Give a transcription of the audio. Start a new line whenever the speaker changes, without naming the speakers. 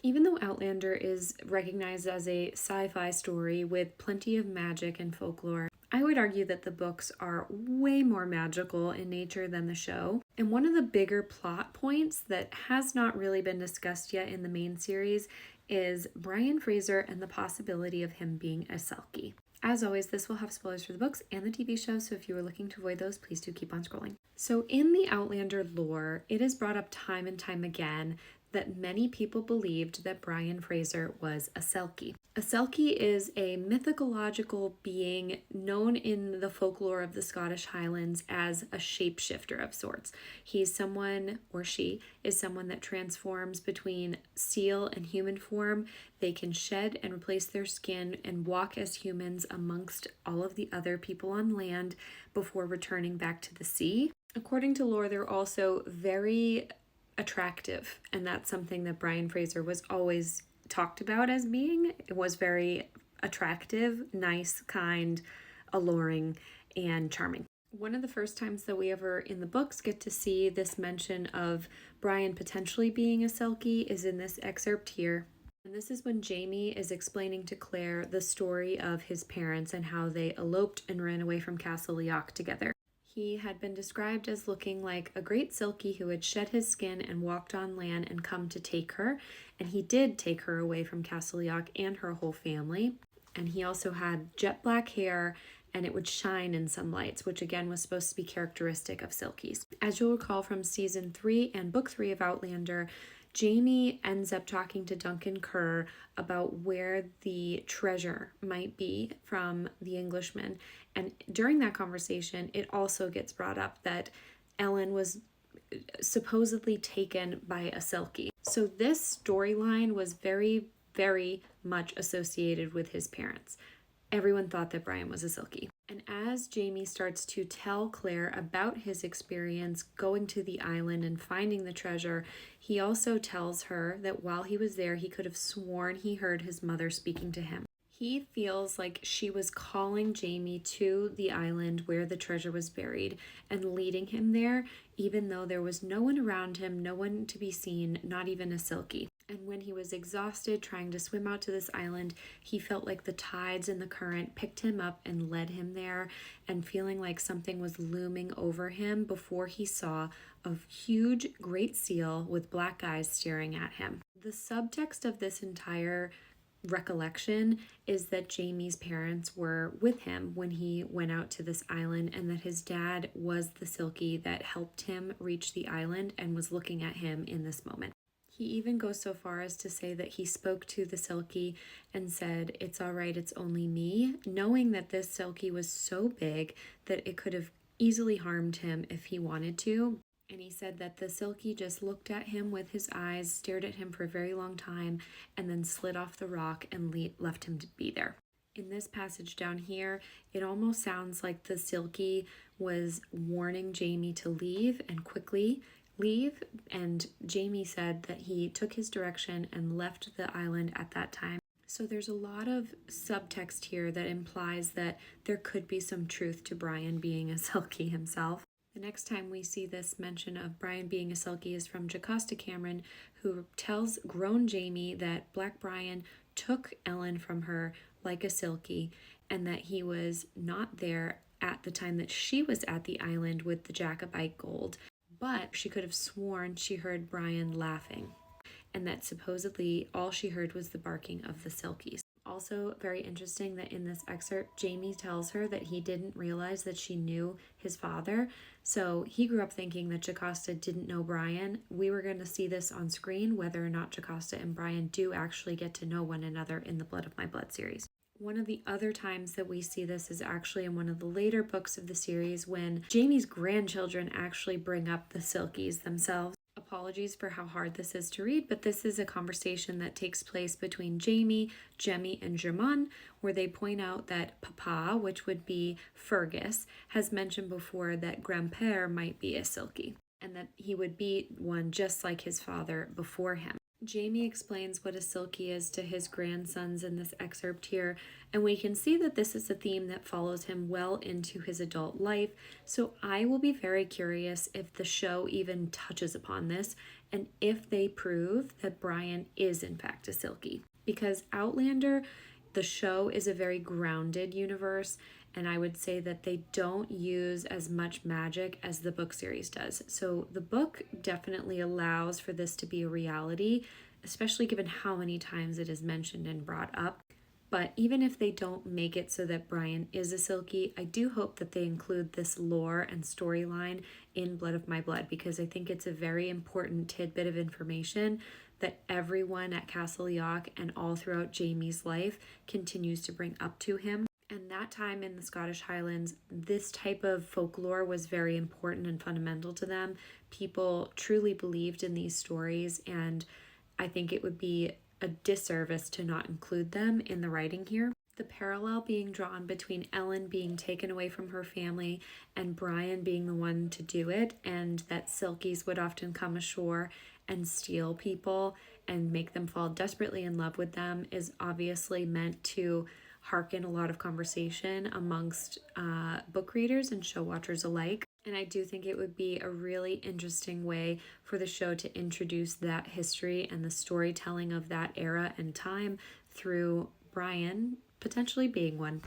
Even though Outlander is recognized as a sci-fi story with plenty of magic and folklore, I would argue that the books are way more magical in nature than the show. And one of the bigger plot points that has not really been discussed yet in the main series is Brian Fraser and the possibility of him being a selkie. As always, this will have spoilers for the books and the TV show, so if you are looking to avoid those, please do keep on scrolling. So in the Outlander lore, it is brought up time and time again that many people believed that Brian Fraser was a selkie. A selkie is a mythological being known in the folklore of the Scottish Highlands as a shapeshifter of sorts. He's someone, or she, is someone that transforms between seal and human form. They can shed and replace their skin and walk as humans amongst all of the other people on land before returning back to the sea. According to lore, they're also very attractive, and that's something that Brian Fraser was always talked about as being. It was very attractive, nice, kind, alluring, and charming. One of the first times that we ever in the books get to see this mention of Brian potentially being a selkie is in this excerpt here. And this is when Jamie is explaining to Claire the story of his parents and how they eloped and ran away from Castle Leoch together. He had been described as looking like a great selkie who had shed his skin and walked on land and come to take her. And he did take her away from Castle Leoch and her whole family. And he also had jet black hair, and it would shine in some lights, which again was supposed to be characteristic of selkies. As you'll recall from season 3 and book 3 of Outlander, Jamie ends up talking to Duncan Kerr about where the treasure might be from the Englishman. And during that conversation, it also gets brought up that Ellen was supposedly taken by a selkie. So this storyline was very, very much associated with his parents. Everyone thought that Brian was a selkie. And as Jamie starts to tell Claire about his experience going to the island and finding the treasure, he also tells her that while he was there, he could have sworn he heard his mother speaking to him. He feels like she was calling Jamie to the island where the treasure was buried and leading him there, even though there was no one around him, no one to be seen, not even a selkie. And when he was exhausted trying to swim out to this island, he felt like the tides and the current picked him up and led him there, and feeling like something was looming over him before he saw a huge great seal with black eyes staring at him. The subtext of this entire recollection is that Jamie's parents were with him when he went out to this island, and that his dad was the selkie that helped him reach the island and was looking at him in this moment. He even goes so far as to say that he spoke to the selkie and said, "It's all right, it's only me," knowing that this selkie was so big that it could have easily harmed him if he wanted to. And he said that the selkie just looked at him with his eyes, stared at him for a very long time, and then slid off the rock and left him to be there. In this passage down here, it almost sounds like the selkie was warning Jamie to leave and quickly leave, and Jamie said that he took his direction and left the island at that time. So there's a lot of subtext here that implies that there could be some truth to Brian being a selkie himself. The next time we see this mention of Brian being a selkie is from Jocasta Cameron, who tells grown Jamie that Black Brian took Ellen from her like a selkie, and that he was not there at the time that she was at the island with the Jacobite gold, but she could have sworn she heard Brian laughing, and that supposedly all she heard was the barking of the selkies. Also very interesting that in this excerpt, Jamie tells her that he didn't realize that she knew his father. So he grew up thinking that Jocasta didn't know Brian. We were going to see this on screen, whether or not Jocasta and Brian do actually get to know one another in the Blood of My Blood series. One of the other times that we see this is actually in one of the later books of the series, when Jamie's grandchildren actually bring up the selkies themselves. Apologies for how hard this is to read, but this is a conversation that takes place between Jamie, Jemmy, and Germain, where they point out that Papa, which would be Fergus, has mentioned before that Grandpère might be a selkie, and that he would be one just like his father before him. Jamie explains what a Silkie is to his grandsons in this excerpt here, and we can see that this is a theme that follows him well into his adult life. So I will be very curious if the show even touches upon this and if they prove that Brian is in fact a Silkie. Because Outlander, the show, is a very grounded universe, and I would say that they don't use as much magic as the book series does. So the book definitely allows for this to be a reality, especially given how many times it is mentioned and brought up. But even if they don't make it so that Brian is a Silkie, I do hope that they include this lore and storyline in Blood of My Blood, because I think it's a very important tidbit of information that everyone at Castle York and all throughout Jamie's life continues to bring up to him. And that time in the Scottish Highlands, this type of folklore was very important and fundamental to them. People truly believed in these stories, and I think it would be a disservice to not include them in the writing here. The parallel being drawn between Ellen being taken away from her family and Brian being the one to do it, and that Silkies would often come ashore and steal people and make them fall desperately in love with them, is obviously meant to hearken a lot of conversation amongst book readers and show watchers alike. And I do think it would be a really interesting way for the show to introduce that history and the storytelling of that era and time through Brian potentially being one.